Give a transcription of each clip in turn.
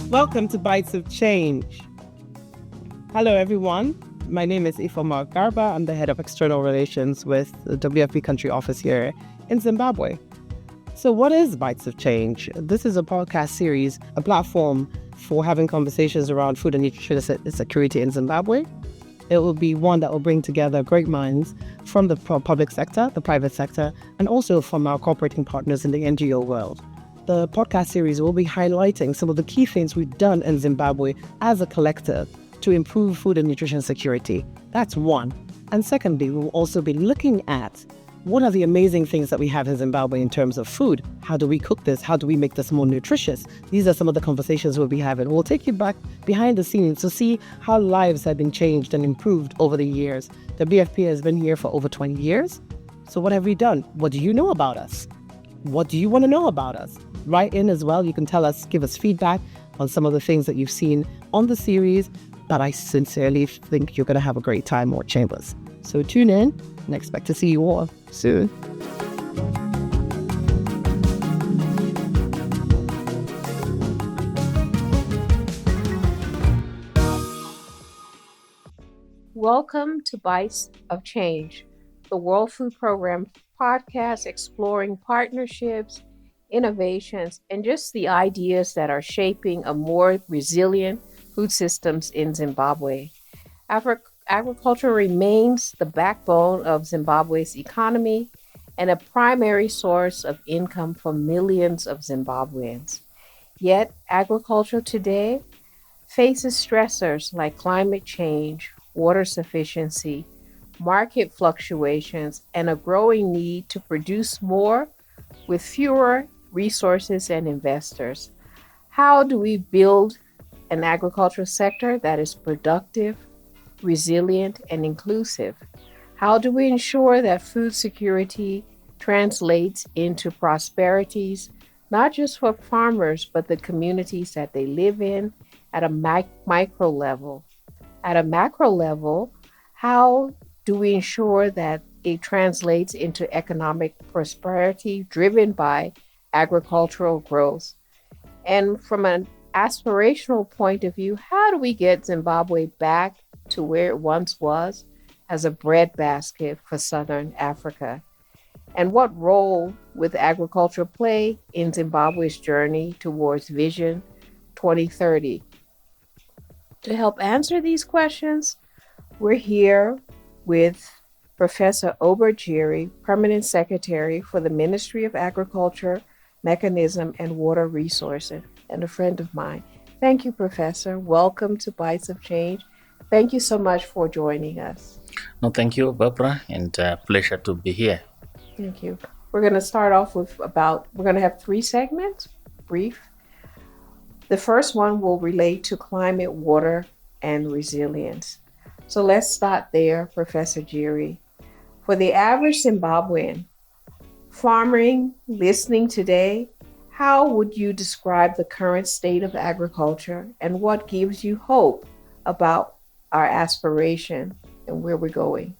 Welcome to Bites of Change. Hello, everyone. My name is Ifeoma Garba. I'm the head of external relations with the WFP country office here in Zimbabwe. So what is Bites of Change? This is a podcast series, a platform for having conversations around food and nutrition security in Zimbabwe. It will be one that will bring together great minds from the public sector, the private sector, and also from our cooperating partners in the NGO world. The podcast series will be highlighting some of the key things we've done in Zimbabwe as a collective to improve food and nutrition security. That's one. And secondly, we'll also be looking at what are the amazing things that we have in Zimbabwe in terms of food. How do we cook this? How do we make this more nutritious? These are some of the conversations we'll be having. We'll take you back behind the scenes to see how lives have been changed and improved over the years. The WFP has been here for over 20 years. So what have we done? What do you know about us? What do you want to know about us? Write in as well. You can tell us, give us feedback on some of the things that you've seen on the series. But I sincerely think you're going to have a great time, Ward Chambers. So tune in and expect to see you all soon. Welcome to Bites of Change, the World Food Program podcast exploring partnerships, innovations, and just the ideas that are shaping a more resilient food systems in Zimbabwe. Agriculture remains the backbone of Zimbabwe's economy and a primary source of income for millions of Zimbabweans. Yet, agriculture today faces stressors like climate change, water sufficiency, market fluctuations, and a growing need to produce more with fewer resources and investors. How do we build an agricultural sector that is productive, resilient, and inclusive? How do we ensure that food security translates into prosperities, not just for farmers, but the communities that they live in at a micro level? At a macro level, how do we ensure that it translates into economic prosperity driven by agricultural growth? And from an aspirational point of view, how do we get Zimbabwe back to where it once was as a breadbasket for Southern Africa? And what role will agriculture play in Zimbabwe's journey towards Vision 2030? To help answer these questions, we're here with Professor Obert Jiri, Permanent Secretary for the Ministry of Agriculture, Mechanisation, and Water Resources, and a friend of mine. Thank you, Professor. Welcome to Bites of Change. Thank you so much for joining us. No, thank you, Barbara, and pleasure to be here. Thank you. We're going to start off with we're going to have 3 segments, brief. The first one will relate to climate, water, and resilience. So let's start there, Professor Jiri. For the average Zimbabwean, farming, listening today, how would you describe the current state of agriculture and what gives you hope about our aspiration and where we're going?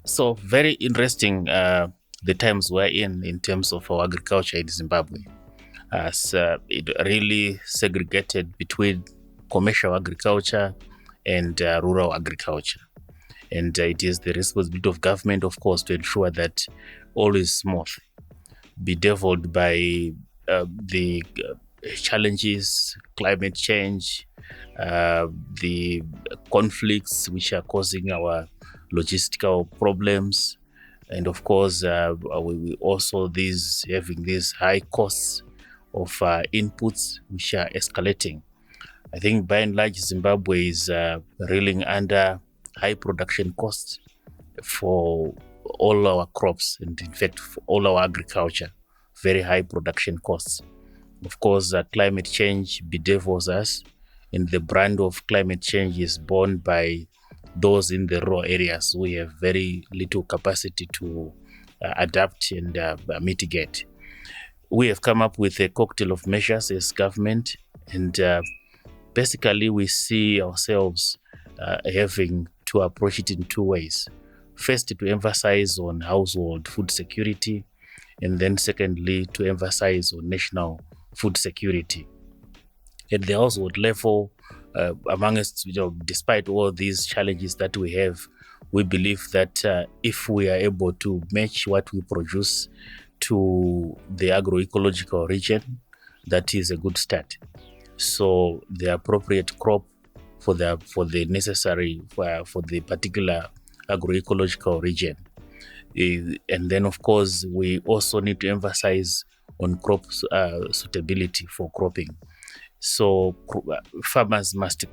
So very interesting the times we're in terms of our agriculture in Zimbabwe. As it really segregated between commercial agriculture and rural agriculture. And it is the responsibility of government, of course, to ensure that all is smooth, bedeviled by the challenges, climate change, the conflicts which are causing our logistical problems, and of course, we also having these high costs of inputs which are escalating. I think by and large, Zimbabwe is reeling under high production costs for all our crops, and in fact, for all our agriculture, very high production costs. Of course, climate change bedevils us, and the brand of climate change is borne by those in the rural areas who have very little capacity to adapt and mitigate. We have come up with a cocktail of measures as government, and basically we see ourselves having to approach it in 2 ways. First, to emphasize on household food security, and then secondly, to emphasize on national food security. At the household level, among us, despite all these challenges that we have, we believe that if we are able to match what we produce to the agroecological region, that is a good start. So the appropriate crop for the necessary for the particular agroecological region. And then, of course, we also need to emphasize on crop suitability for cropping. So farmers must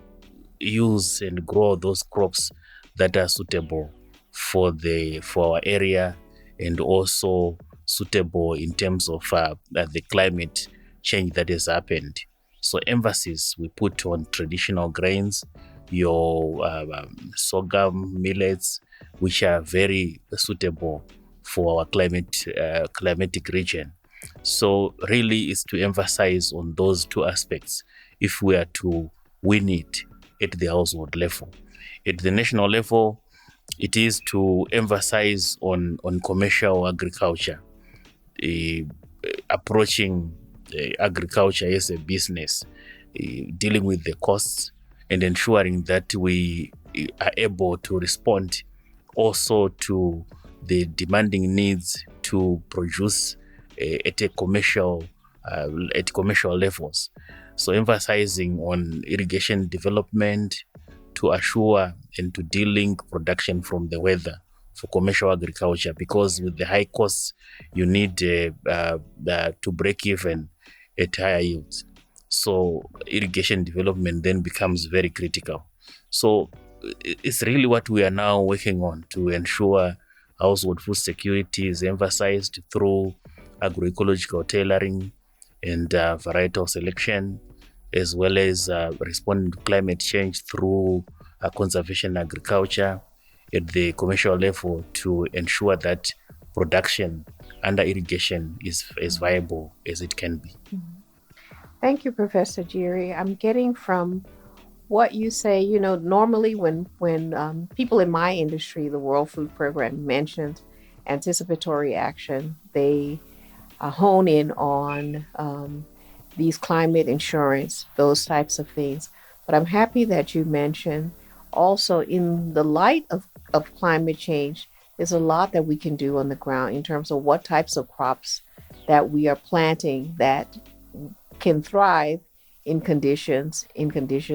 use and grow those crops that are suitable for our area, and also suitable in terms of the climate change that has happened. So emphasis we put on traditional grains, your sorghum, millets, which are very suitable for our climatic region. So really is to emphasize on those two aspects if we are to win it at the household level. At the national level, it is to emphasize on commercial agriculture, approaching agriculture as a business, dealing with the costs, and ensuring that we are able to respond also to the demanding needs to produce at commercial levels. So emphasizing on irrigation development to assure and to de-link production from the weather for commercial agriculture, because with the high costs, you need to break even at higher yields. So irrigation development then becomes very critical. So it's really what we are now working on to ensure household food security is emphasized through agroecological tailoring and varietal selection, as well as responding to climate change through conservation agriculture at the commercial level to ensure that production under irrigation is as viable as it can be. Thank you, Professor Jiri. I'm getting from what you say, normally when people in my industry, the World Food Program, mentions anticipatory action, they hone in on these climate insurance, those types of things. But I'm happy that you mentioned also in the light of climate change, there's a lot that we can do on the ground in terms of what types of crops that we are planting that can thrive in conditions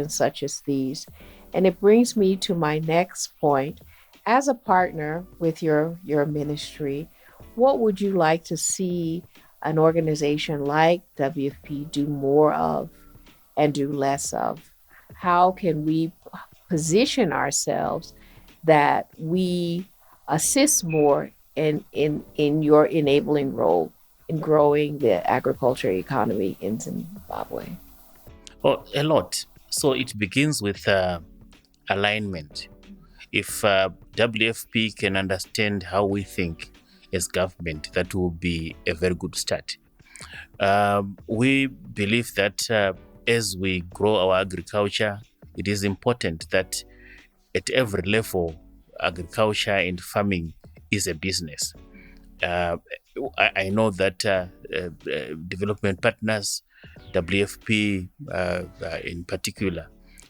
such as these. And it brings me to my next point. As a partner with your ministry, what would you like to see an organization like WFP do more of and do less of? How can we position ourselves that we assist more in your enabling role in growing the agriculture economy in Zimbabwe? Oh, a lot. So it begins with alignment. If WFP can understand how we think as government, that will be a very good start. We believe that as we grow our agriculture, it is important that at every level, agriculture and farming is a business. I know that development partners, WFP in particular,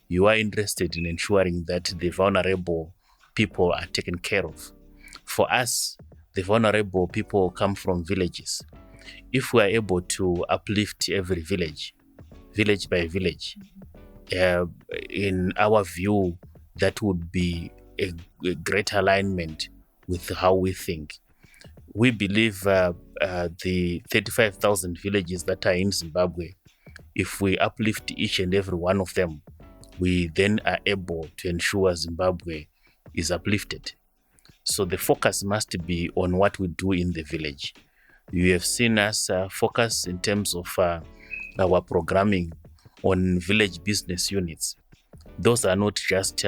you are interested in ensuring that the vulnerable people are taken care of. For us, the vulnerable people come from villages. If we are able to uplift every village by village, in our view, that would be a great alignment with how we think. We believe the 35,000 villages that are in Zimbabwe, if we uplift each and every one of them, we then are able to ensure Zimbabwe is uplifted. So the focus must be on what we do in the village. You have seen us focus in terms of our programming on village business units. Those are not just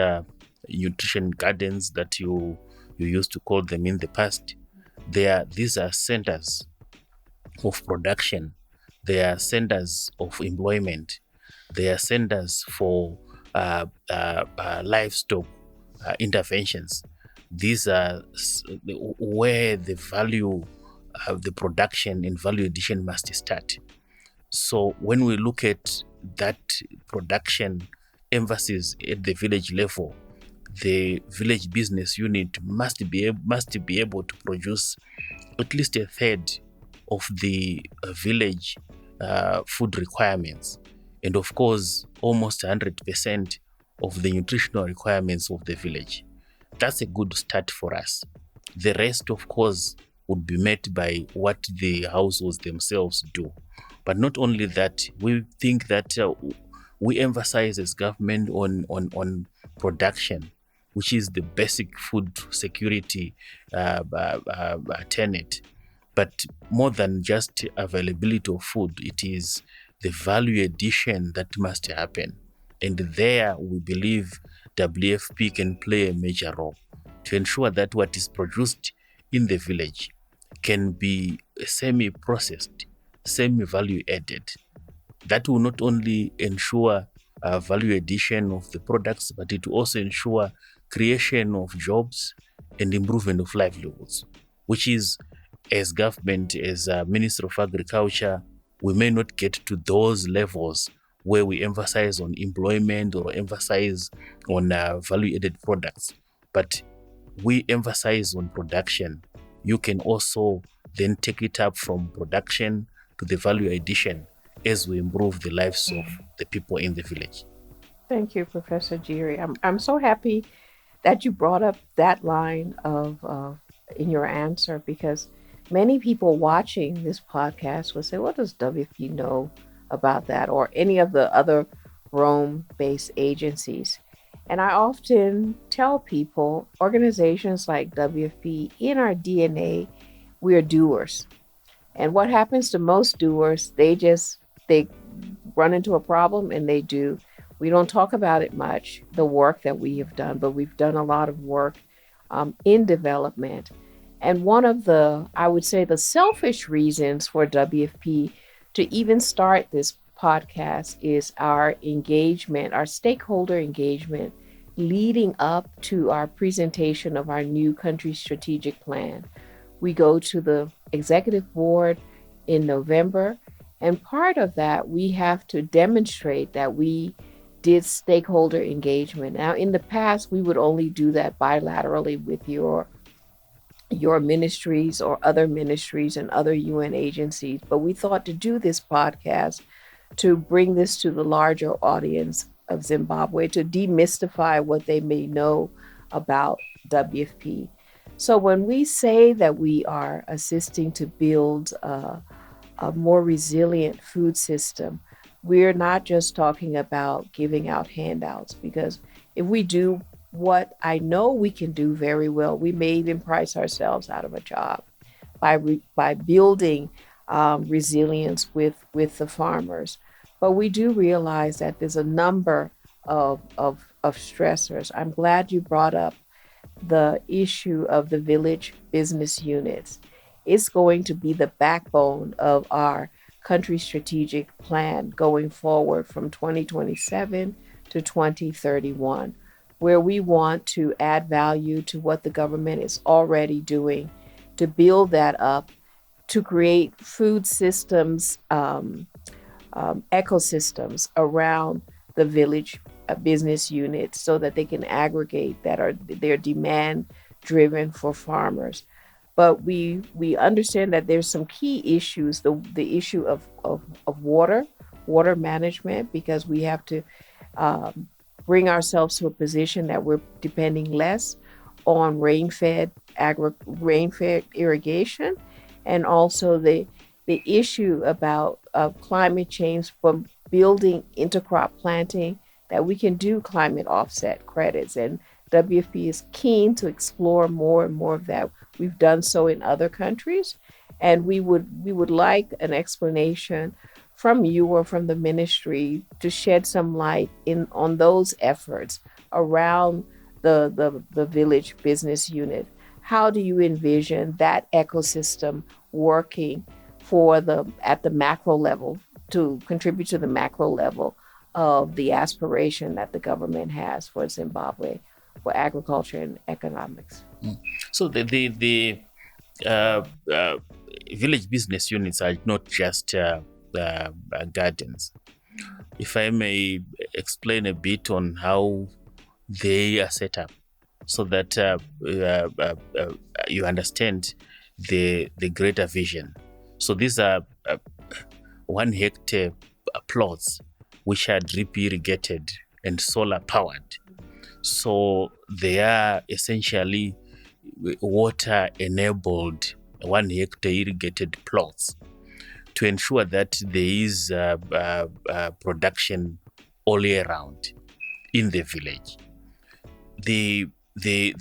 nutrition gardens that you used to call them in the past. These are centers of production. They are centers of employment. They are centers for livestock interventions. These are where the value of the production and value addition must start. So when we look at that production emphasis at the village level, the village business unit must be able to produce at least a third of the village food requirements, and of course almost 100% of the nutritional requirements of the village. That's a good start for us. The rest, of course, would be met by what the households themselves do. But not only that, we think that we emphasize as government on production, which is the basic food security tenet. But more than just availability of food, it is the value addition that must happen. And there we believe WFP can play a major role to ensure that what is produced in the village can be semi-processed, semi-value added. That will not only ensure value addition of the products, but it will also ensure creation of jobs and improvement of livelihoods, which is, as government, as a Minister of Agriculture, we may not get to those levels where we emphasize on employment or emphasize on value-added products, but we emphasize on production. You can also then take it up from production to the value addition as we improve the lives of the people in the village. Thank you, Professor Jiri. I'm so happy that you brought up that line of in your answer, because many people watching this podcast will say, "What does WFP know about that?" or any of the other Rome-based agencies. And I often tell people, organizations like WFP, in our DNA, we are doers. And what happens to most doers, they run into a problem and they do. We don't talk about it much, the work that we have done, but we've done a lot of work in development. And one of the, I would say, the selfish reasons for WFP to even start this podcast is our engagement, our stakeholder engagement leading up to our presentation of our new country strategic plan. We go to the executive board in November, and part of that, we have to demonstrate that we did stakeholder engagement. Now, in the past, we would only do that bilaterally with your ministries or other ministries and other UN agencies, but we thought to do this podcast to bring this to the larger audience of Zimbabwe, to demystify what they may know about WFP. So when we say that we are assisting to build a more resilient food system, we're not just talking about giving out handouts, because if we do what I know we can do very well, we may even price ourselves out of a job by building resilience with the farmers. But we do realize that there's a number of stressors. I'm glad you brought up the issue of the village business units. It's going to be the backbone of our country strategic plan going forward from 2027 to 2031, where we want to add value to what the government is already doing to build that up, to create food systems, ecosystems around the village business units so that they can aggregate that are their demand driven for farmers. But we understand that there's some key issues, the issue of water management, because we have to bring ourselves to a position that we're depending less on rain-fed irrigation, and also the issue about climate change from building intercrop planting, that we can do climate offset credits. And WFP is keen to explore more and more of that. We've done so in other countries, and we would like an explanation from you or from the ministry to shed some light on those efforts around the village business unit. How do you envision that ecosystem working at the macro level, to contribute to the macro level of the aspiration that the government has for Zimbabwe, for agriculture and economics? So the village business units are not just gardens. If I may explain a bit on how they are set up, so that you understand the greater vision. So these are 1 hectare plots which are drip irrigated and solar powered. So they are essentially water enabled 1 hectare irrigated plots to ensure that there is production all year round in the village. The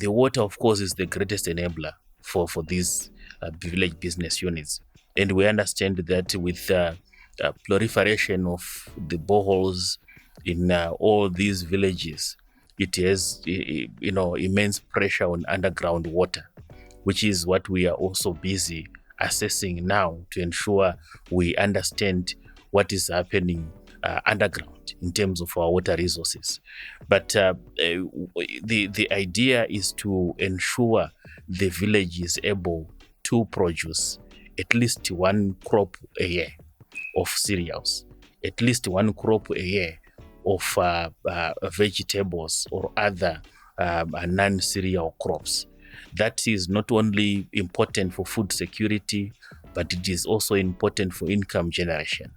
water, of course, is the greatest enabler for these village business units, and we understand that with proliferation of the boreholes in all these villages, it has immense pressure on underground water, which is what we are also busy assessing now to ensure we understand what is happening underground in terms of our water resources. But the idea is to ensure the village is able to produce at least 1 crop a year of cereals, at least 1 crop a year of vegetables or other non-cereal crops. That is not only important for food security, but it is also important for income generation,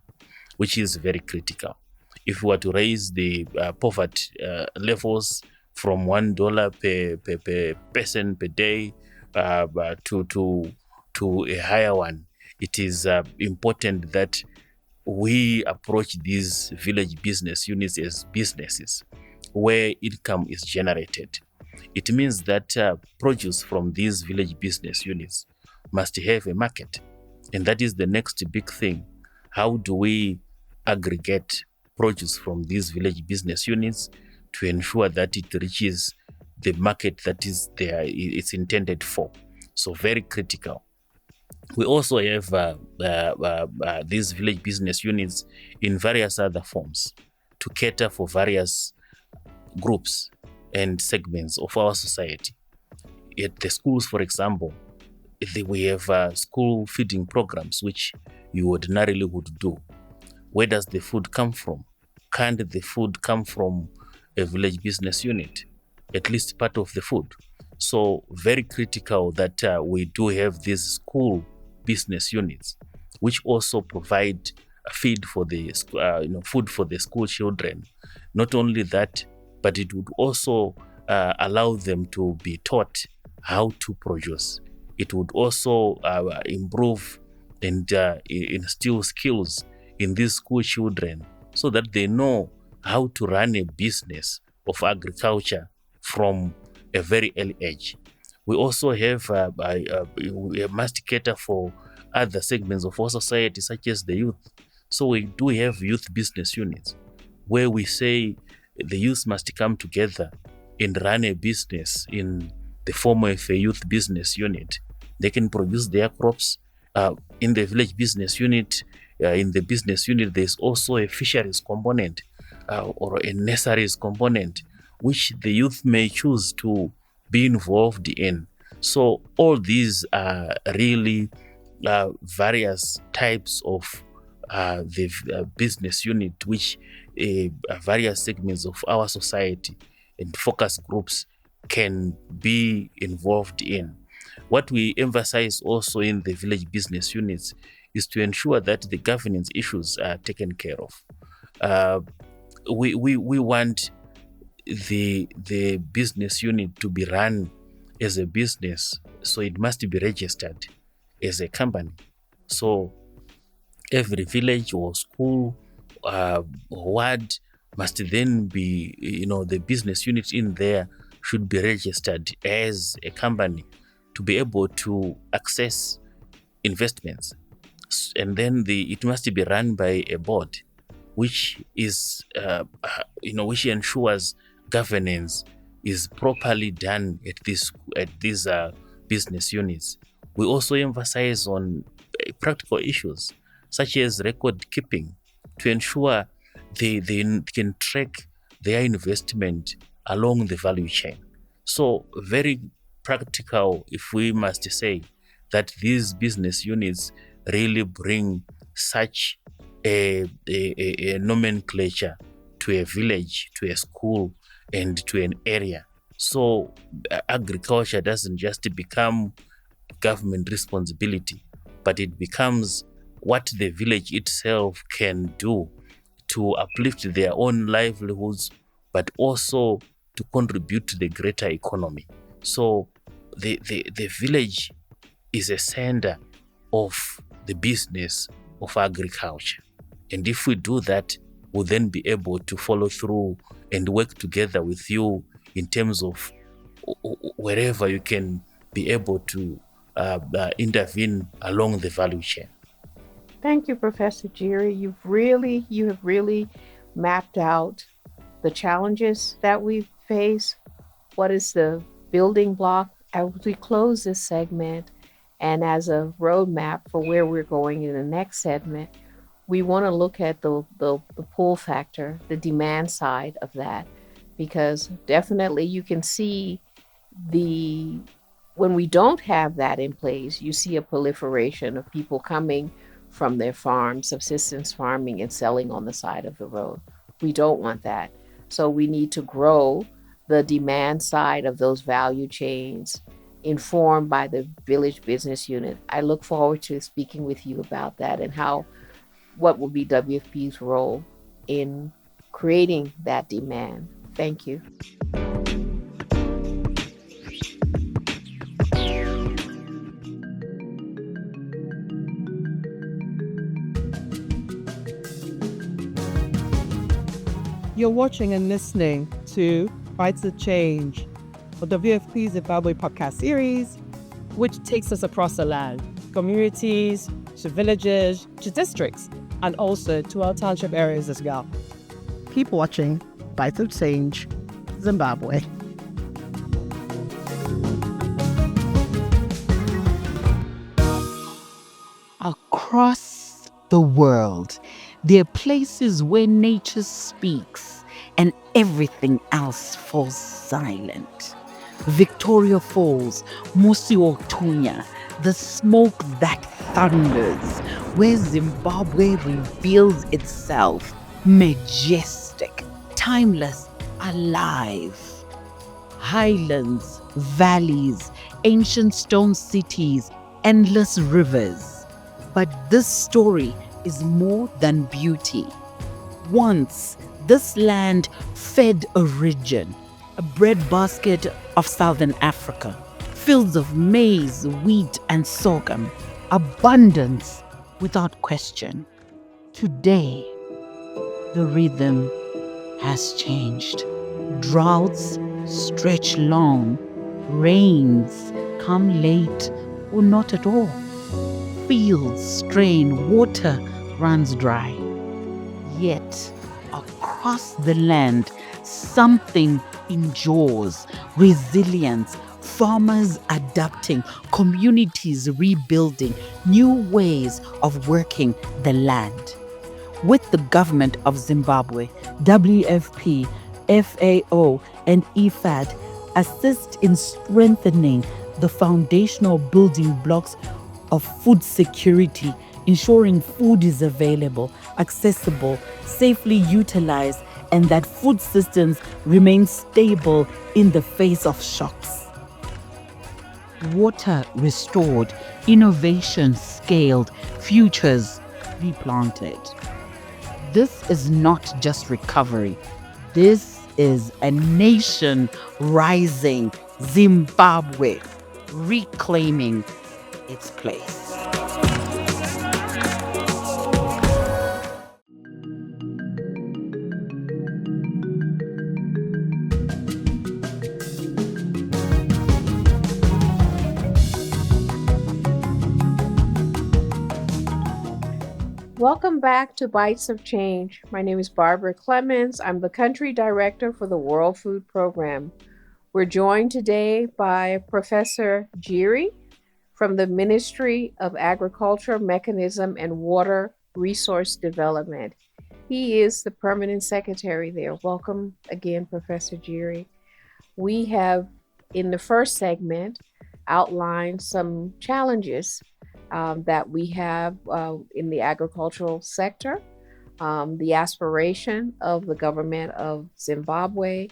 which is very critical. If we were to raise the poverty levels from $1 per person per day to a higher one, it is important that we approach these village business units as businesses where income is generated. It means that produce from these village business units must have a market. And that is the next big thing. How do we aggregate produce from these village business units to ensure that it reaches the market that is there, it's intended for? So very critical. We also have these village business units in various other forms to cater for various groups and segments of our society. At the schools, for example, we have school feeding programs, which you ordinarily would do. Where does the food come from? Can the food come from a village business unit? At least part of the food. So very critical that we do have these school business units, which also provide food for the school children. Not only that, but it would also allow them to be taught how to produce. It would also improve and instill skills in these school children so that they know how to run a business of agriculture from a very early age. We also have, we must cater for other segments of our society, such as the youth. So we do have youth business units where we say the youth must come together and run a business in the form of a youth business unit. They can produce their crops in the village business unit. In the business unit, there's also a fisheries component or a nurseries component, which the youth may choose to be involved in. So all these are really various types of the business unit, which various segments of our society and focus groups can be involved in. What we emphasize also in the village business units is to ensure that the governance issues are taken care of. We want the business unit to be run as a business, so it must be registered as a company. So every village or school ward must then be, the business unit in there should be registered as a company to be able to access investments. And then it must be run by a board, which is, which ensures governance is properly done at these business units. We also emphasize on practical issues such as record keeping to ensure they can track their investment along the value chain. So very practical, if we must say that these business units really bring such a nomenclature to a village, to a school, and to an area. So agriculture doesn't just become government responsibility, but it becomes what the village itself can do to uplift their own livelihoods, but also to contribute to the greater economy. So the village is a center of the business of agriculture. And if we do that, we'll then be able to follow through and work together with you in terms of wherever you can be able to intervene along the value chain. Thank you, Professor Jiri. You have really mapped out the challenges that we face. What is the building block as we close this segment, and as a roadmap for where we're going in the next segment? We want to look at the pull factor, the demand side of that, because definitely you can see the when we don't have that in place, you see a proliferation of people coming from their farms, subsistence farming, and selling on the side of the road. We don't want that. So we need to grow the demand side of those value chains informed by the village business unit. I look forward to speaking with you about that and what will be WFP's role in creating that demand. Thank you. You're watching and listening to Bites of Change, a WFP Zimbabwe podcast series, which takes us across the land, communities, to villages, to districts, and also to our township areas as well. Keep watching Bites of Change, Zimbabwe. Across the world, there are places where nature speaks and everything else falls silent. Victoria Falls, Musi, the smoke that thunders, where Zimbabwe reveals itself, majestic, timeless, alive. Highlands, valleys, ancient stone cities, endless rivers. But this story is more than beauty. Once, this land fed a region, a breadbasket of southern Africa, fields of maize, wheat, and sorghum, abundance without question. Today, the rhythm has changed. Droughts stretch long, rains come late or not at all. Fields strain, water runs dry. Yet, across the land, something endures. Resilience, farmers adapting, communities rebuilding, new ways of working the land. With the government of Zimbabwe, WFP, FAO, and IFAD assist in strengthening the foundational building blocks of food security, ensuring food is available, accessible, safely utilized, and that food systems remain stable in the face of shocks. Water restored, innovation scaled, futures replanted. This is not just recovery. This is a nation rising, Zimbabwe reclaiming its place. Welcome back to Bites of Change. My name is Barbara Clemens. I'm the country director for the World Food Program. We're joined today by Professor Jiri from the Ministry of Agriculture, Mechanism, and Water Resource Development. He is the permanent secretary there. Welcome again, Professor Jiri. We have, in the first segment, outlined some challenges that we have in the agricultural sector. The aspiration of the government of Zimbabwe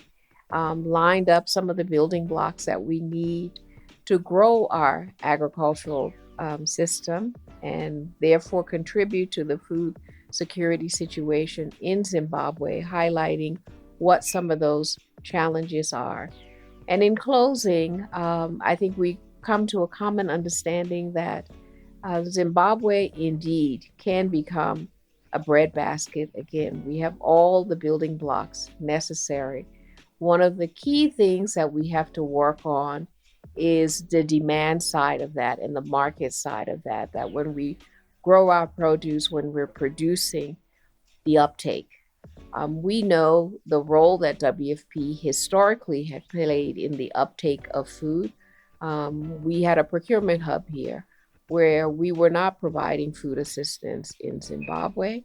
lined up some of the building blocks that we need to grow our agricultural system and therefore contribute to the food security situation in Zimbabwe, highlighting what some of those challenges are. And in closing, I think we come to a common understanding that Zimbabwe indeed can become a breadbasket again. We have all the building blocks necessary. One of the key things that we have to work on is the demand side of that and the market side of that, that when we grow our produce, when we're producing, the uptake. We know the role that WFP historically had played in the uptake of food. We had a procurement hub here where we were not providing food assistance in Zimbabwe.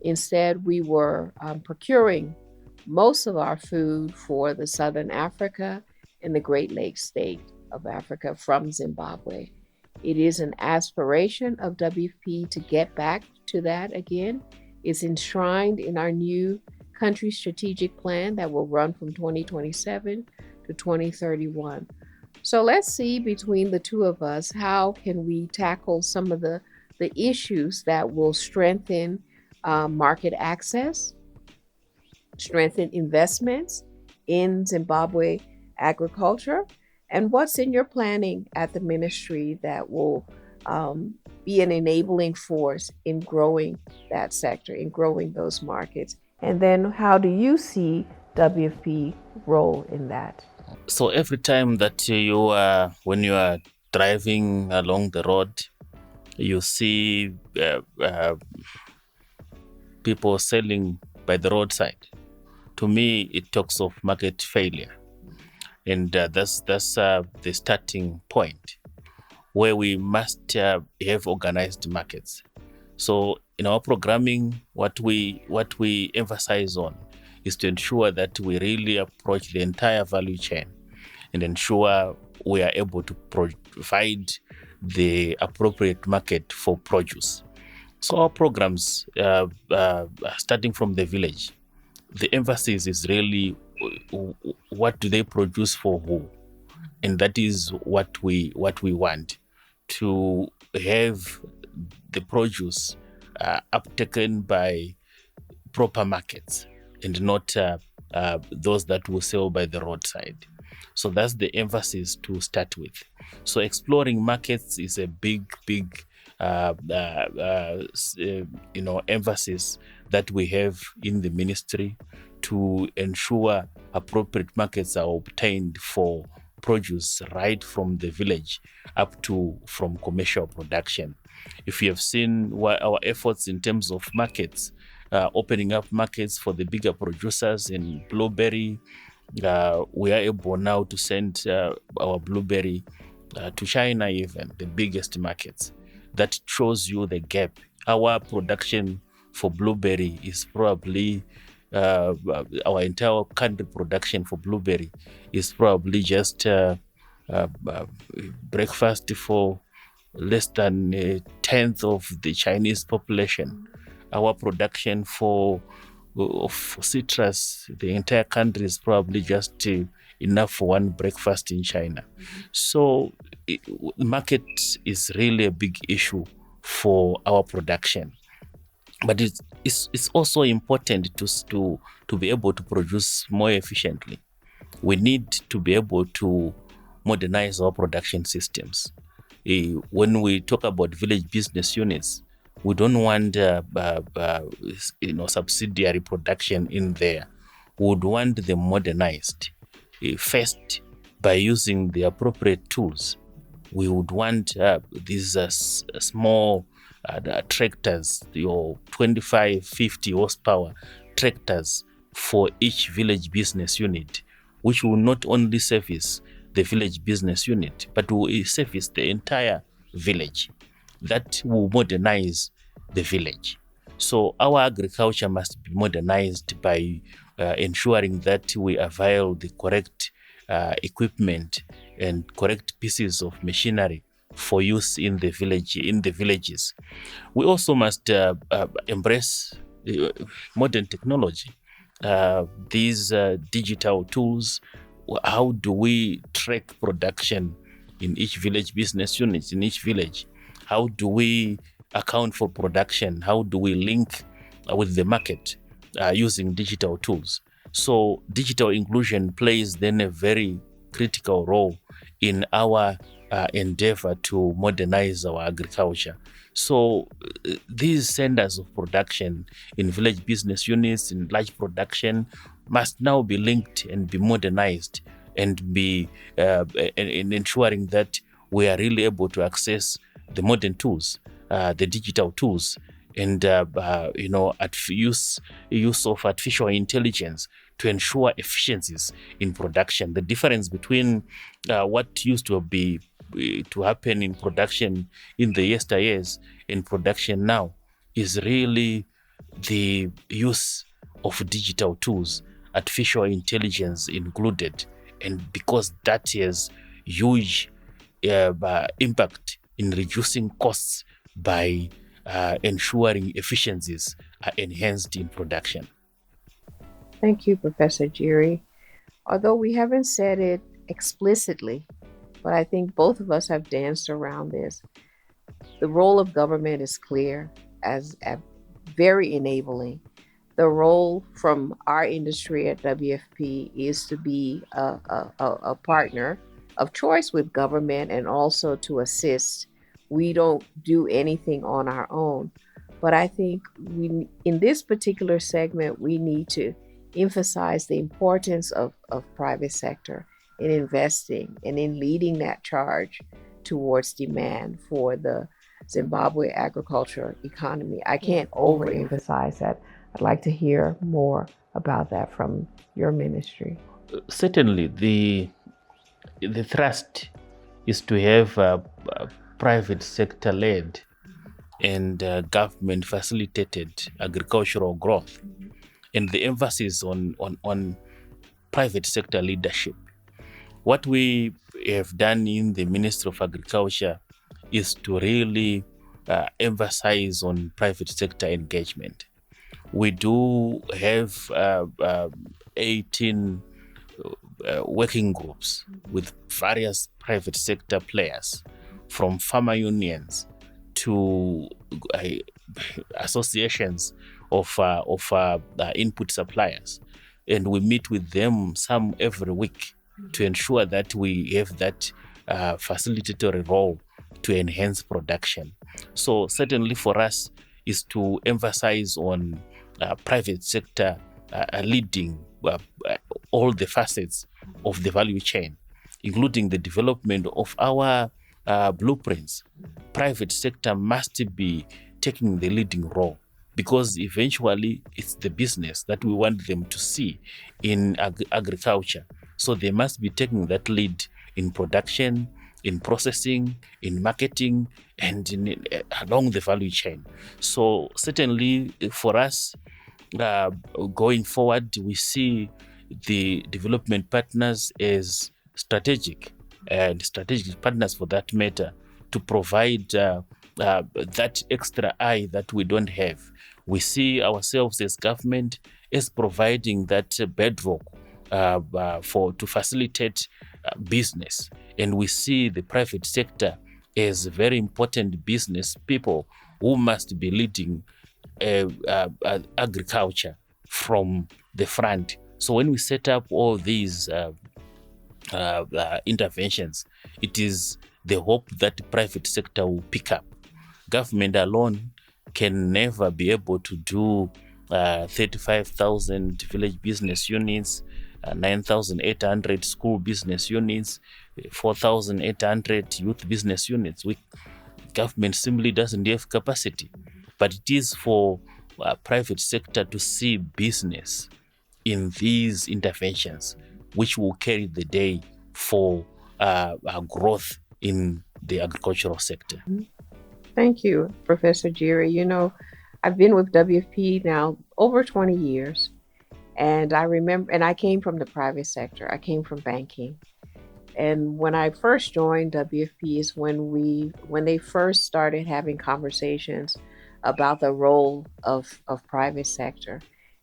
Instead, we were procuring most of our food for the Southern Africa and the Great Lakes state of Africa from Zimbabwe. It is an aspiration of WFP to get back to that again. It's enshrined in our new country strategic plan that will run from 2027 to 2031. So let's see between the two of us, how can we tackle some of the issues that will strengthen market access, strengthen investments in Zimbabwe agriculture, and what's in your planning at the ministry that will be an enabling force in growing that sector, in growing those markets. And then how do you see WFP role in that? So every time that when you are driving along the road, you see people selling by the roadside. To me, it talks of market failure. And that's the starting point where we must have organized markets. So in our programming, what we emphasize on is to ensure that we really approach the entire value chain and ensure we are able to provide the appropriate market for produce. So our programs, starting from the village, the emphasis is really what do they produce for who, and that is what we want, to have the produce uptaken by proper markets and not those that will sell by the roadside. So that's the emphasis to start with. So exploring markets is a big emphasis that we have in the ministry to ensure appropriate markets are obtained for produce right from the village up to from commercial production. If you have seen our efforts in terms of markets, opening up markets for the bigger producers in blueberry, we are able now to send our blueberry to China, even the biggest markets. That shows you the gap. Our production for blueberry is probably our entire country production for blueberry is probably just breakfast for less than a tenth of the Chinese population. Our production for citrus, the entire country is probably just enough for one breakfast in China. So market is really a big issue for our production. But it's also important to be able to produce more efficiently. We need to be able to modernize our production systems. When we talk about village business units, we don't want subsidiary production in there. We would want them modernized. First, by using the appropriate tools. We would want these small tractors, your 25, 50 horsepower tractors for each village business unit, which will not only service the village business unit, but will service the entire village. That will modernize the village. So our agriculture must be modernized by ensuring that we avail the correct equipment and correct pieces of machinery for use in the villages. We also must embrace modern technology, these digital tools. How do we track production in each village business unit, in each village? How do we account for production? How do we link with the market using digital tools? So digital inclusion plays then a very critical role in our endeavor to modernize our agriculture. So these centers of production in village business units, in large production, must now be linked and be modernized and be in ensuring that we are really able to access the modern tools, the digital tools, and use of artificial intelligence to ensure efficiencies in production. The difference between what used to be to happen in production in the yesteryears in production now is really the use of digital tools, artificial intelligence included, and because that has huge impact in reducing costs by ensuring efficiencies are enhanced in production. Thank you, Professor Jiri. Although we haven't said it explicitly, but I think both of us have danced around this. The role of government is clear as very enabling. The role from our industry at WFP is to be a partner of choice with government and also to assist. We don't do anything on our own. But I think in this particular segment, we need to emphasize the importance of private sector in investing and in leading that charge towards demand for the Zimbabwe agriculture economy. I can't overemphasize that. I'd like to hear more about that from your ministry. Certainly, the thrust is to have private sector led and government facilitated agricultural growth, and the emphasis on private sector leadership. What we have done in the Ministry of Agriculture is to really emphasize on private sector engagement. We do have 18 working groups with various private sector players, from farmer unions to associations of input suppliers. And we meet with them some every week to ensure that we have that facilitatory role to enhance production. So certainly for us is to emphasize on private sector leading all the facets of the value chain, including the development of our blueprints. Private sector must be taking the leading role, because eventually it's the business that we want them to see in agriculture. So they must be taking that lead in production, in processing, in marketing, and along the value chain. So certainly for us, going forward, we see the development partners as strategic partners for that matter, to provide that extra eye that we don't have. We see ourselves as government as providing that bedrock to facilitate business, and we see the private sector as very important business people who must be leading agriculture from the front. So when we set up all these interventions, it is the hope that the private sector will pick up. Government alone can never be able to do 35,000 village business units, 9,800 school business units, 4,800 youth business units. Government simply doesn't have capacity. But it is for private sector to see business in these interventions, which will carry the day for growth in the agricultural sector. Thank you, Professor Jiri. You know, I've been with WFP now over 20 years. And I remember, and I came from the private sector. I came from banking. And when I first joined WFP is when they first started having conversations about the role of private sector.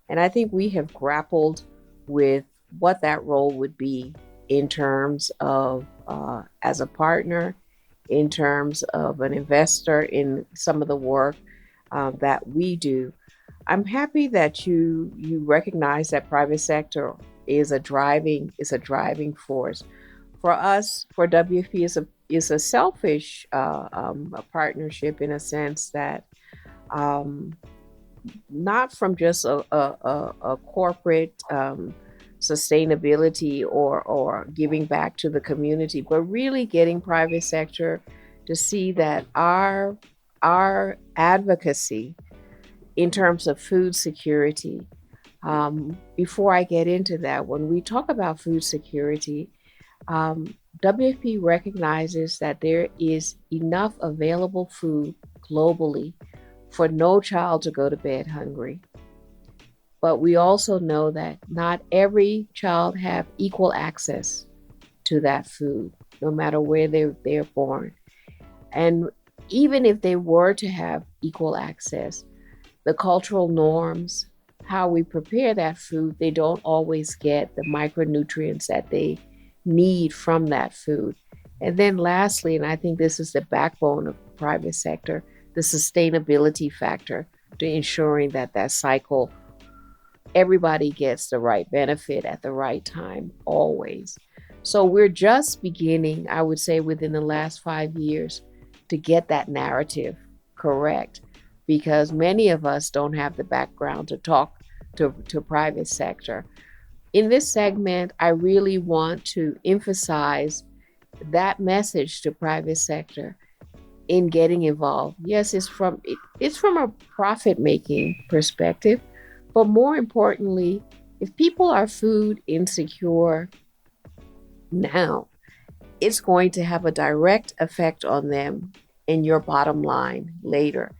And I think we have grappled with what that role would be in terms of as a partner, in terms of an investor in some of the work that we do. I'm happy that you recognize that private sector is a driving force. For us, for WFP, is a selfish a partnership in a sense that not from just a corporate sustainability or giving back to the community, but really getting private sector to see that our advocacy in terms of food security. Before I get into that, when we talk about food security, WFP recognizes that there is enough available food globally for no child to go to bed hungry. But we also know that not every child have equal access to that food, no matter where they're born. And even if they were to have equal access, the cultural norms, how we prepare that food, they don't always get the micronutrients that they need from that food. And then lastly, and I think this is the backbone of the private sector, the sustainability factor to ensuring that that cycle, everybody gets the right benefit at the right time, always. So we're just beginning, I would say, within the last 5 years to get that narrative correct, because many of us don't have the background to talk to private sector. In this segment, I really want to emphasize that message to private sector in getting involved. Yes, it's from a profit-making perspective, but more importantly, if people are food insecure now, it's going to have a direct effect on them in your bottom line later.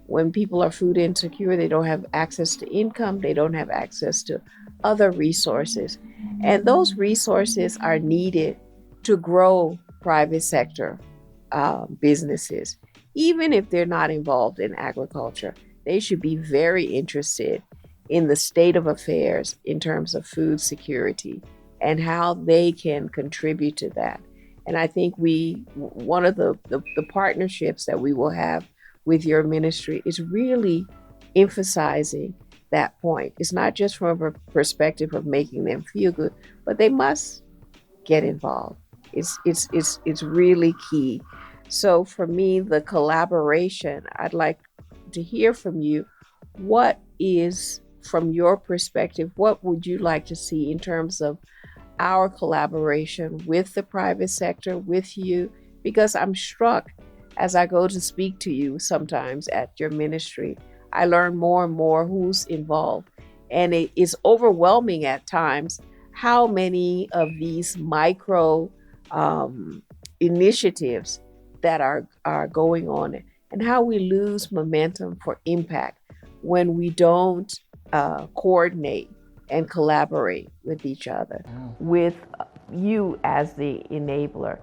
When people are food insecure, they don't have access to income, they don't have access to other resources. And those resources are needed to grow private sector businesses. Even if they're not involved in agriculture, they should be very interested in the state of affairs in terms of food security and how they can contribute to that. And I think one of the partnerships that we will have with your ministry is really emphasizing that point. It's not just from a perspective of making them feel good, but they must get involved. It's really key. So for me, the collaboration, I'd like to hear from you. What is, from your perspective, what would you like to see in terms of our collaboration with the private sector, with you? Because I'm struck as I go to speak to you sometimes at your ministry, I learn more and more who's involved. And it is overwhelming at times how many of these micro initiatives that are going on, and how we lose momentum for impact when we don't coordinate and collaborate with each other, with you as the enabler.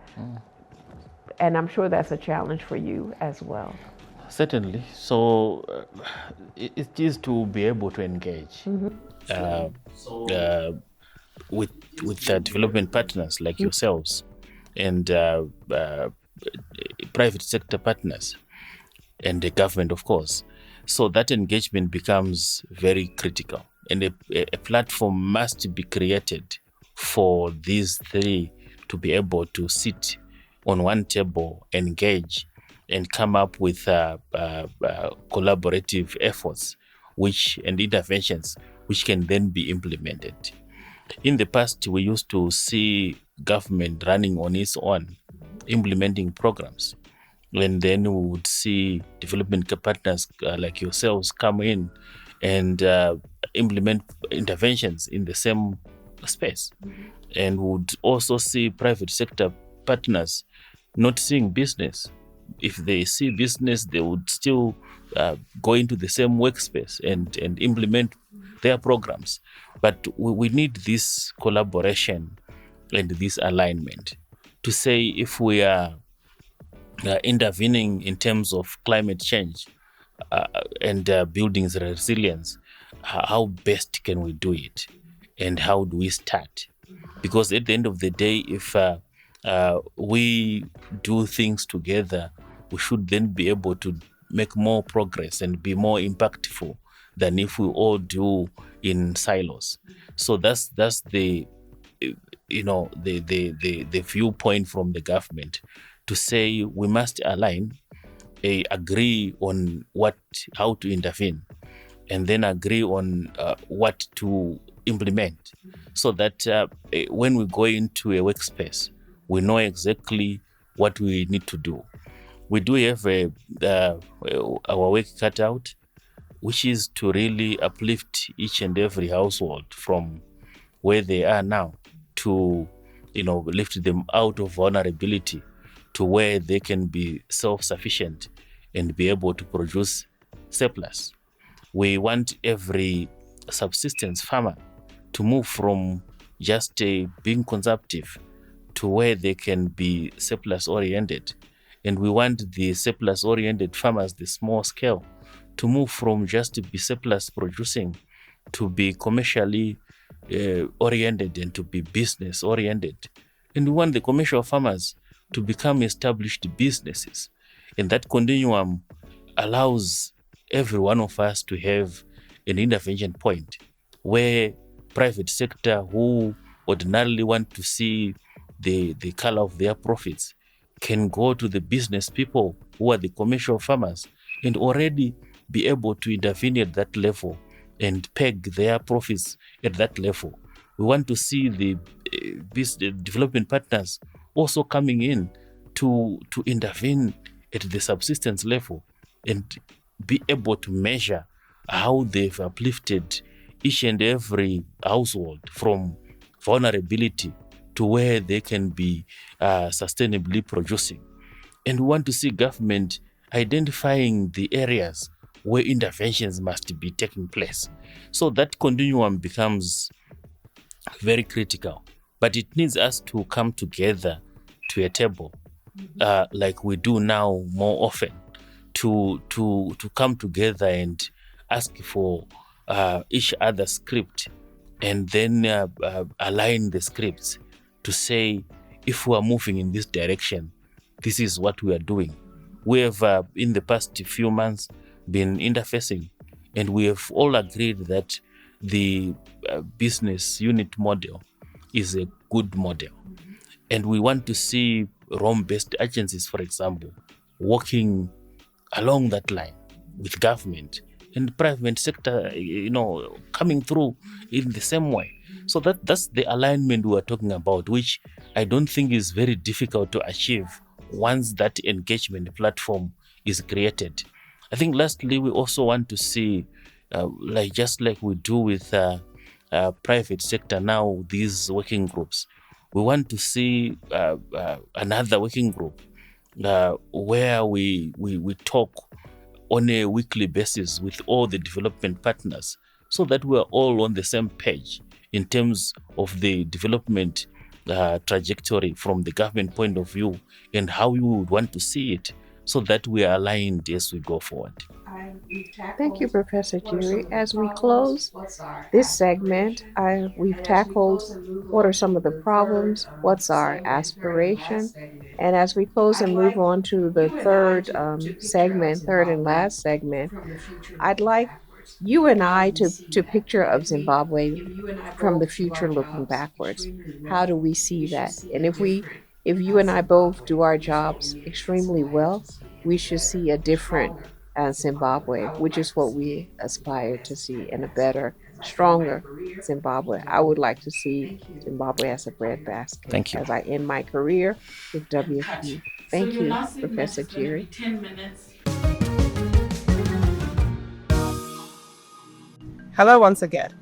And I'm sure that's a challenge for you as well. Certainly. So it is to be able to engage with development partners like yourselves and private sector partners and the government, of course. So that engagement becomes very critical, and a platform must be created for these three to be able to sit on one table, engage, and come up with collaborative efforts and interventions which can then be implemented. In the past, we used to see government running on its own, implementing programs. And then we would see development partners like yourselves come in and implement interventions in the same space. And we would also see private sector partners not seeing business. If they see business, they would still go into the same workspace and implement their programs. But we need this collaboration and this alignment to say if we are intervening in terms of climate change, and building resilience, how best can we do it, and how do we start? Because at the end of the day, if we do things together, we should then be able to make more progress and be more impactful than if we all do in silos. So that's the the viewpoint from the government, to say we must align, agree on how to intervene, and then agree on what to implement, so that when we go into a workspace, we know exactly what we need to do. We do have our work cut out, which is to really uplift each and every household from where they are now, to lift them out of vulnerability to where they can be self-sufficient and be able to produce surplus. We want every subsistence farmer to move from just being consumptive to where they can be surplus oriented. And we want the surplus oriented farmers, the small scale, to move from just to be surplus producing to be commercially oriented and to be business oriented. And we want the commercial farmers to become established businesses. And that continuum allows every one of us to have an intervention point where private sector, who ordinarily want to see the color of their profits, can go to the business people who are the commercial farmers and already be able to intervene at that level and peg their profits at that level. We want to see the development partners also coming in to intervene at the subsistence level and be able to measure how they've uplifted each and every household from vulnerability to where they can be sustainably producing. And we want to see government identifying the areas where interventions must be taking place. So that continuum becomes very critical. But it needs us to come together to a table, like we do now more often, to come together and ask for each other's script, and then align the scripts to say, if we are moving in this direction, this is what we are doing. We have, in the past few months, been interfacing, and we have all agreed that the business unit model is a good model. And we want to see Rome-based agencies, for example, working along that line with government and private sector, coming through in the same way. So that's the alignment we are talking about, which I don't think is very difficult to achieve once that engagement platform is created. I think lastly, we also want to see, just like we do with private sector now, these working groups, we want to see another working group where we talk on a weekly basis with all the development partners, so that we're all on the same page in terms of the development trajectory from the government point of view and how we would want to see it, so that we are aligned as we go forward. Thank you, Professor Jiri. As we close this segment, we've tackled what are some of the problems, what's our aspiration, and as we close and move on to the third and last segment, I'd like you and I to picture of Zimbabwe from the future looking backwards. How do we see that? And if you and I both do our jobs extremely well, we should see a different Zimbabwe, which is what we aspire to see, and a better, stronger Zimbabwe. I would like to see Zimbabwe as a breadbasket. Thank you. As I end my career with WFP. Thank you, Professor Jiri. Hello once again.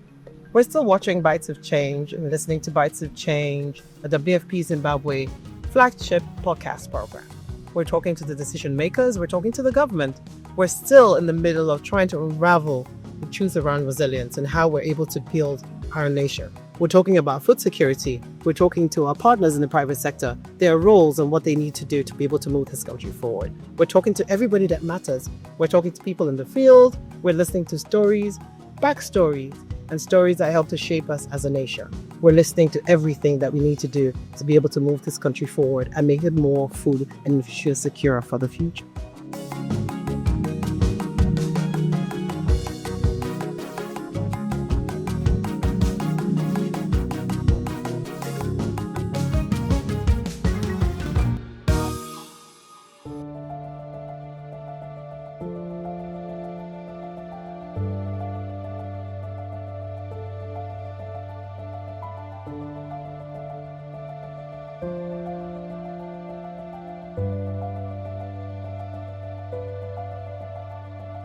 We're still watching Bites of Change and listening to Bites of Change, a WFP Zimbabwe flagship podcast program. We're talking to the decision makers, we're talking to the government. We're still in the middle of trying to unravel the truth around resilience and how we're able to build our nation. We're talking about food security. We're talking to our partners in the private sector, their roles and what they need to do to be able to move this country forward. We're talking to everybody that matters. We're talking to people in the field. We're listening to stories, backstories, and stories that help to shape us as a nation. We're listening to everything that we need to do to be able to move this country forward and make it more food and secure for the future.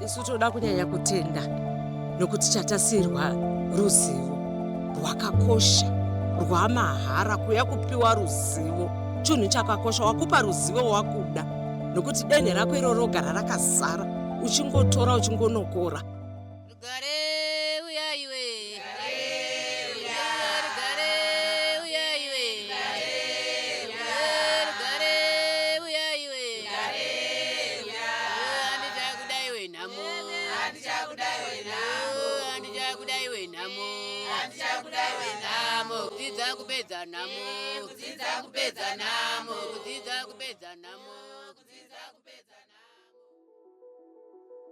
Isu toda kunyanya kutenda nokuti chatasirwa ruzivo rwakakosha rwamahara kuya kupiwa ruzivo chinhu chakakosha wakupa ruzivo wakuda nokuti denhe rako iro rogara rakazara uchingotora uchingonokora rugare uyaiwe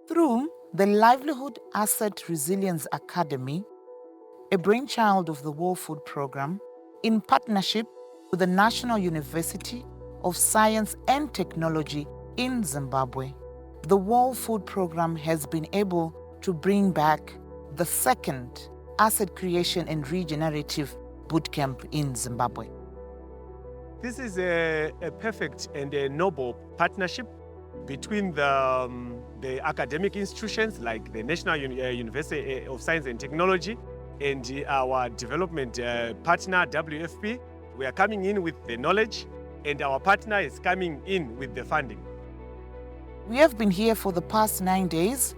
Through the Livelihood Asset Resilience Academy, a brainchild of the World Food Programme, in partnership with the National University of Science and Technology in Zimbabwe, the World Food Programme has been able to bring back the second Asset Creation and Regenerative Bootcamp in Zimbabwe. This is a perfect and a noble partnership between the academic institutions like the National University of Science and Technology and our development partner, WFP. We are coming in with the knowledge and our partner is coming in with the funding. We have been here for the past 9 days,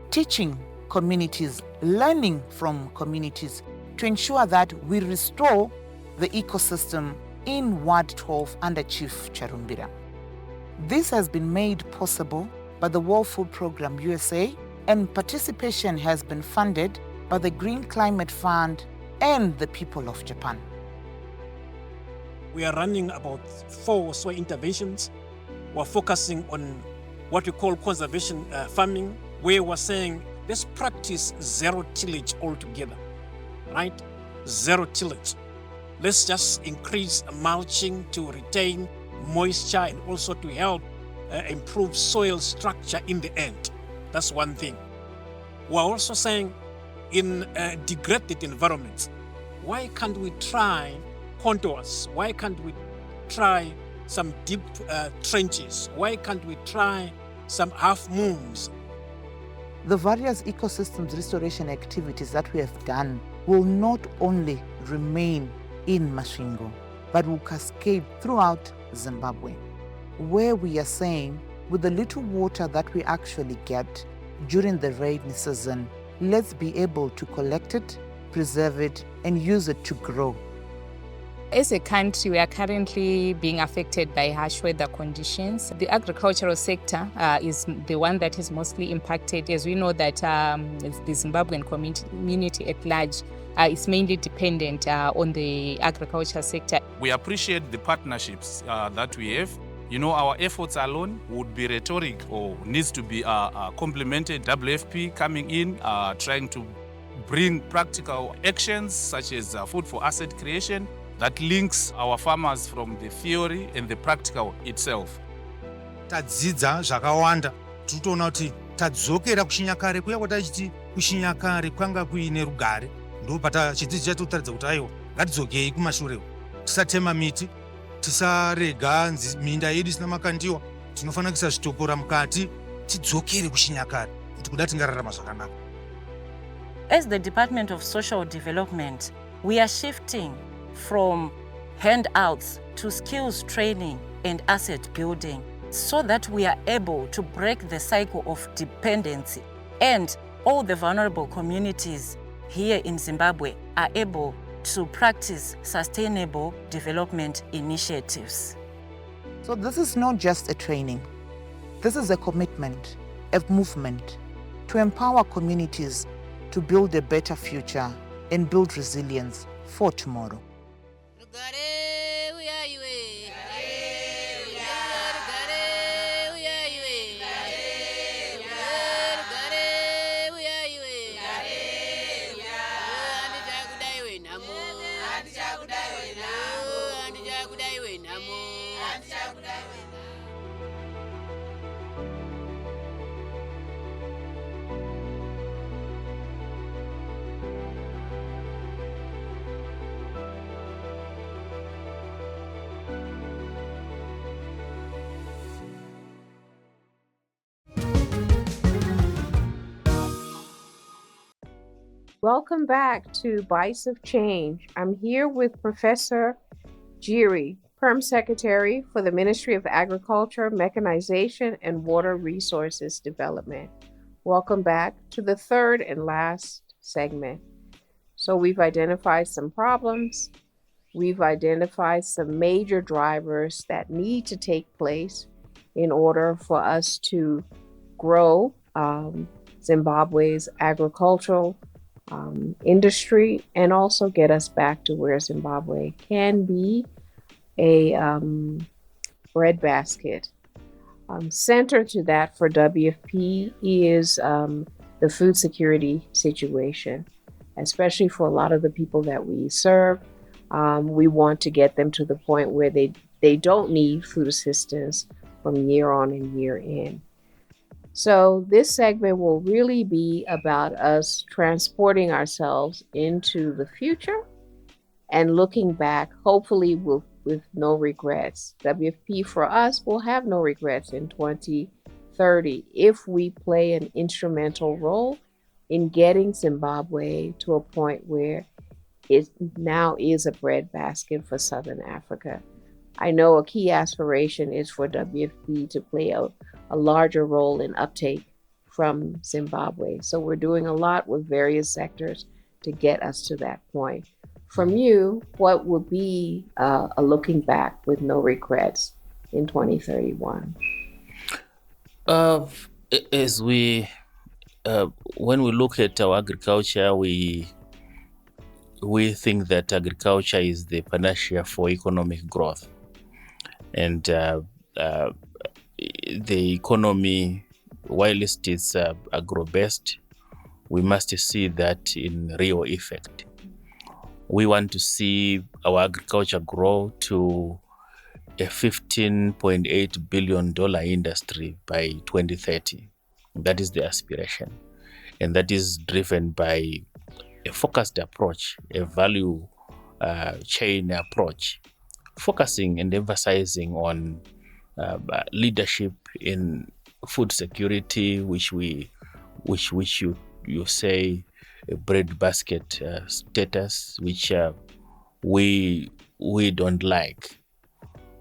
teaching communities, learning from communities to ensure that we restore the ecosystem in Ward 12 under Chief Charumbira. This has been made possible by the World Food Programme USA, and participation has been funded by the Green Climate Fund and the people of Japan. We are running about 4 soil interventions. We're focusing on what we call conservation farming, where we're saying let's practice zero tillage altogether, right? Zero tillage. Let's just increase mulching to retain moisture and also to help improve soil structure in the end. That's one thing. We're also saying in degraded environments, why can't we try contours? Why can't we try some deep trenches? Why can't we try some half moons? The various ecosystems restoration activities that we have done will not only remain in Masvingo, but will cascade throughout Zimbabwe, where we are saying with the little water that we actually get during the rainy season, let's be able to collect it, preserve it, and use it to grow. As a country, we are currently being affected by harsh weather conditions. The agricultural sector is the one that is mostly impacted, as we know that the Zimbabwean community at large is mainly dependent on the agriculture sector. We appreciate the partnerships that we have. You know, our efforts alone would be rhetoric or needs to be complemented. WFP coming in, trying to bring practical actions such as food for asset creation that links our farmers from the theory and the practical itself. Tadzidza zvakawanda tinoona kuti tadzokera kuchinyakare kuya kwatachiti kuchinyakare kwanga kuine rugare ndopata chidzidzo chacho kutaridza kuti aiwa ngatidzokei kumashure tisatema miti tisarega minda yedu isina makandiwa tinofanira kuisa zvitokora mukati tidzokere kuchinyakare kuti kuda tingararama zvakanaka. As the Department of Social Development, we are shifting from handouts to skills training and asset building so that we are able to break the cycle of dependency and all the vulnerable communities here in Zimbabwe are able to practice sustainable development initiatives. So this is not just a training. This is a commitment, a movement to empower communities to build a better future and build resilience for tomorrow. Welcome back to Bites of Change. I'm here with Professor Jiri, Perm Secretary for the Ministry of Agriculture, Mechanization, and Water Resources Development. Welcome back to the third and last segment. So we've identified some problems. We've identified some major drivers that need to take place in order for us to grow Zimbabwe's agricultural industry and also get us back to where Zimbabwe can be a breadbasket. Center to that for WFP is the food security situation, especially for a lot of the people that we serve. We want to get them to the point where they don't need food assistance from year on and year in. So this segment will really be about us transporting ourselves into the future and looking back, hopefully with no regrets. WFP for us will have no regrets in 2030 if we play an instrumental role in getting Zimbabwe to a point where it now is a breadbasket for Southern Africa. I know a key aspiration is for WFP to play a larger role in uptake from Zimbabwe. So we're doing a lot with various sectors to get us to that point. From you, what would be a looking back with no regrets in 2031? As we, when we look at our agriculture, we think that agriculture is the panacea for economic growth, and the economy, while it is agro-based, we must see that in real effect. We want to see our agriculture grow to a $15.8 billion industry by 2030. That is the aspiration. And that is driven by a focused approach, a value chain approach, focusing and emphasizing on leadership in food security, which you say a breadbasket status, which we don't like.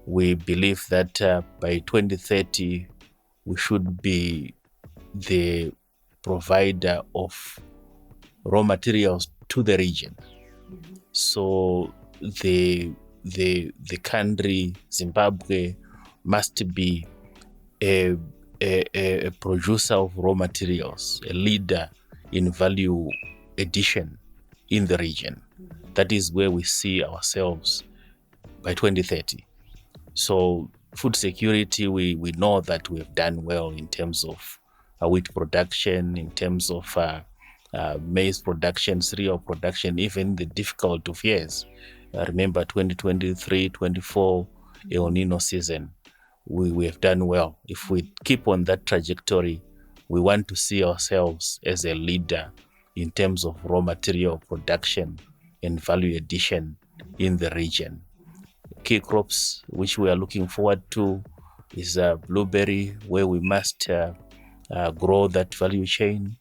We believe that by 2030 we should be the provider of raw materials to the region. So the country Zimbabwe must be a producer of raw materials, a leader in value addition in the region. That is where we see ourselves by 2030. So food security, we know that we have done well in terms of wheat production, in terms of maize production, cereal production, even the difficult of years. Remember 2023, 24 El Nino season. We have done well. If we keep on that trajectory, we want to see ourselves as a leader in terms of raw material production and value addition in the region. Key crops which we are looking forward to is blueberry, where we must grow that value chain.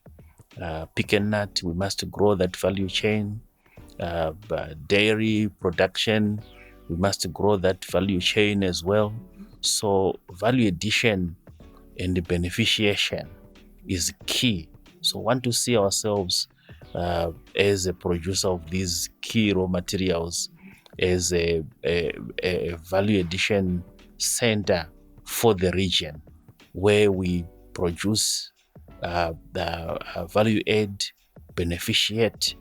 Pecan nut, we must grow that value chain. Dairy production, we must grow that value chain as well. So value addition and the beneficiation is key. So want to see ourselves as a producer of these key raw materials, as a value addition center for the region, where we produce the value add, beneficiate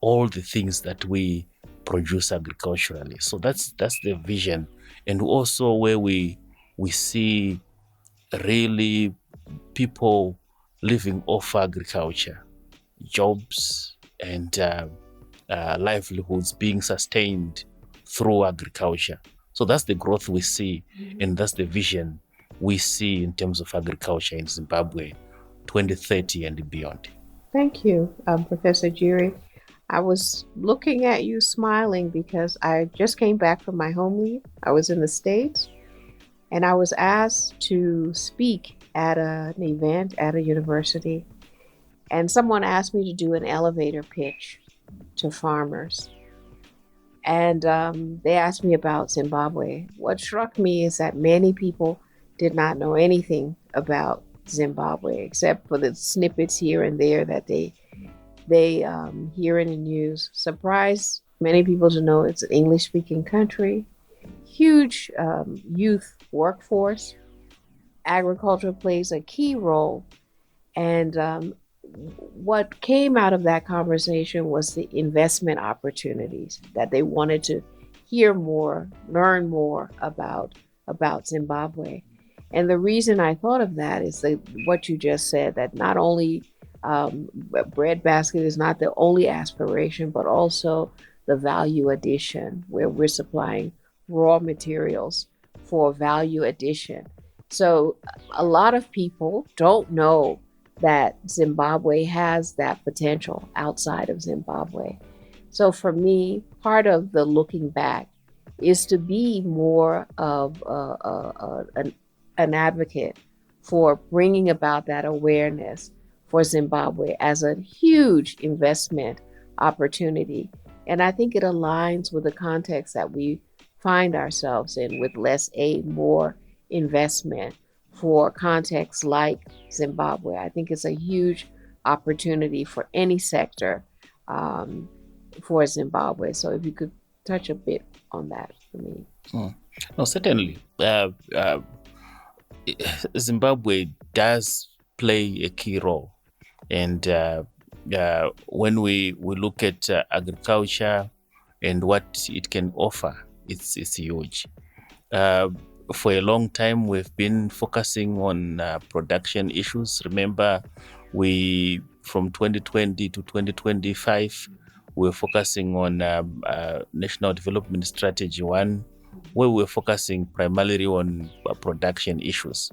all the things that we produce agriculturally. So that's the vision, and also where we see really people living off agriculture, jobs and livelihoods being sustained through agriculture. So that's the growth we see, and that's the vision we see in terms of agriculture in Zimbabwe 2030 and beyond. Thank you, Professor Jiri. I was looking at you smiling because I just came back from my home leave. I was in the States, and I was asked to speak at an event at a university. And someone asked me to do an elevator pitch to farmers. And they asked me about Zimbabwe. What struck me is that many people did not know anything about Zimbabwe, except for the snippets here and there that they hear in the news. Surprised many people to know it's an English-speaking country, huge youth workforce. Agriculture plays a key role. And what came out of that conversation was the investment opportunities, that they wanted to hear more, learn more about Zimbabwe. And the reason I thought of that is what you just said, that not only breadbasket is not the only aspiration, but also the value addition, where we're supplying raw materials for value addition. So a lot of people don't know that Zimbabwe has that potential outside of Zimbabwe. So for me, part of the looking back is to be more of an advocate for bringing about that awareness for Zimbabwe as a huge investment opportunity. And I think it aligns with the context that we find ourselves in, with less aid, more investment for contexts like Zimbabwe. I think it's a huge opportunity for any sector for Zimbabwe. So if you could touch a bit on that for me. No, certainly. Zimbabwe does play a key role. And when we look at agriculture and what it can offer, it's huge. For a long time, we've been focusing on production issues. Remember, from 2020 to 2025, we're focusing on National Development Strategy 1, where we're focusing primarily on production issues.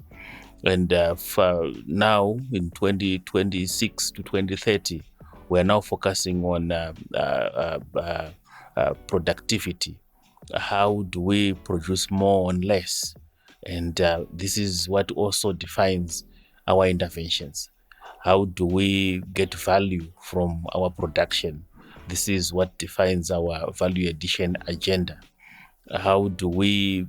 And for now, in 2026 to 2030, we're now focusing on productivity. How do we produce more on less? And this is what also defines our interventions. How do we get value from our production? This is what defines our value addition agenda. How do we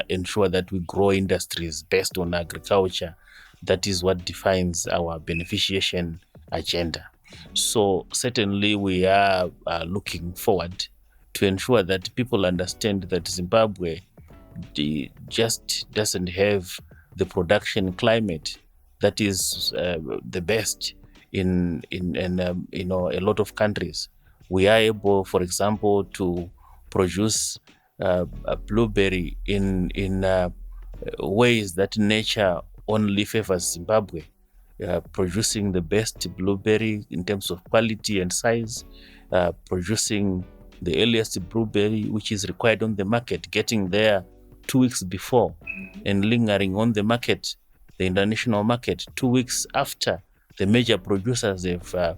ensure that we grow industries based on agriculture? That is what defines our beneficiation agenda. So certainly we are looking forward to ensure that people understand that Zimbabwe just doesn't have the production climate that is the best in a lot of countries. We are able, for example, to produce a blueberry in ways that nature only favors Zimbabwe. Producing the best blueberry in terms of quality and size, producing the earliest blueberry which is required on the market, getting there 2 weeks before, and lingering on the market, the international market, 2 weeks after the major producers have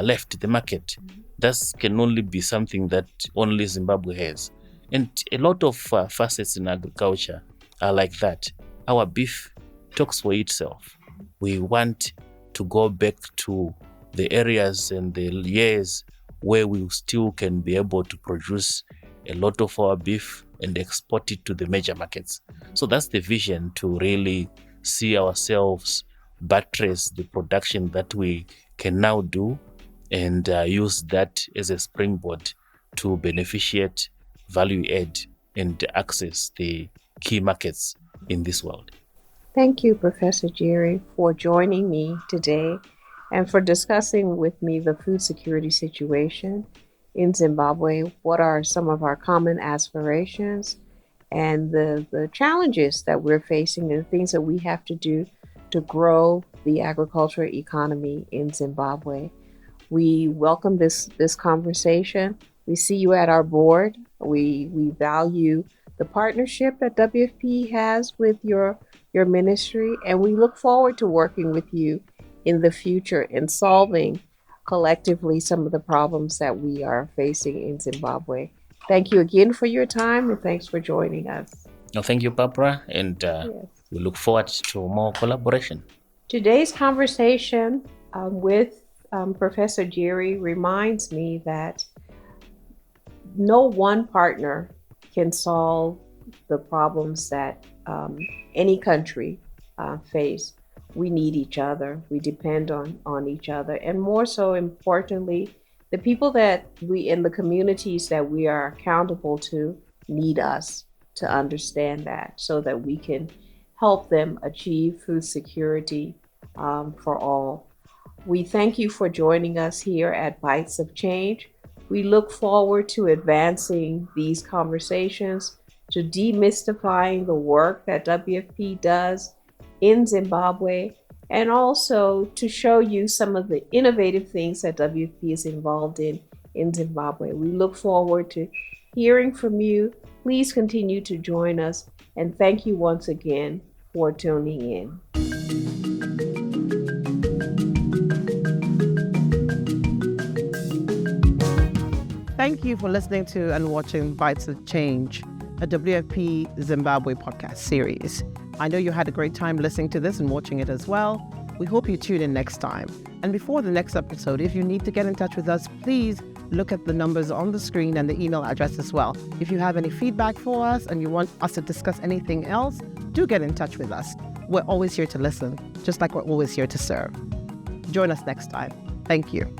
left the market. That can only be something that only Zimbabwe has. And a lot of facets in agriculture are like that. Our beef talks for itself. We want to go back to the areas and the years where we still can be able to produce a lot of our beef and export it to the major markets. So that's the vision, to really see ourselves buttress the production that we can now do and use that as a springboard to beneficiate value add and access the key markets in this world. Thank you, Professor Jiri, for joining me today and for discussing with me the food security situation in Zimbabwe. What are some of our common aspirations and the challenges that we're facing and the things that we have to do to grow the agricultural economy in Zimbabwe. We welcome this conversation. We see you at our board. We value the partnership that WFP has with your ministry, and we look forward to working with you in the future in solving collectively some of the problems that we are facing in Zimbabwe. Thank you again for your time, and thanks for joining us. No, thank you, Barbara, and we look forward to more collaboration. Today's conversation with Professor Jiri reminds me that no one partner can solve the problems that any country face. We need each other. We depend on each other. And more so importantly, the people that we in the communities that we are accountable to need us to understand that so that we can help them achieve food security for all. We thank you for joining us here at Bites of Change. We look forward to advancing these conversations, to demystifying the work that WFP does in Zimbabwe, and also to show you some of the innovative things that WFP is involved in Zimbabwe. We look forward to hearing from you. Please continue to join us, and thank you once again for tuning in. Thank you for listening to and watching Bites of Change, a WFP Zimbabwe podcast series. I know you had a great time listening to this and watching it as well. We hope you tune in next time. And before the next episode, if you need to get in touch with us, please look at the numbers on the screen and the email address as well. If you have any feedback for us and you want us to discuss anything else, do get in touch with us. We're always here to listen, just like we're always here to serve. Join us next time. Thank you.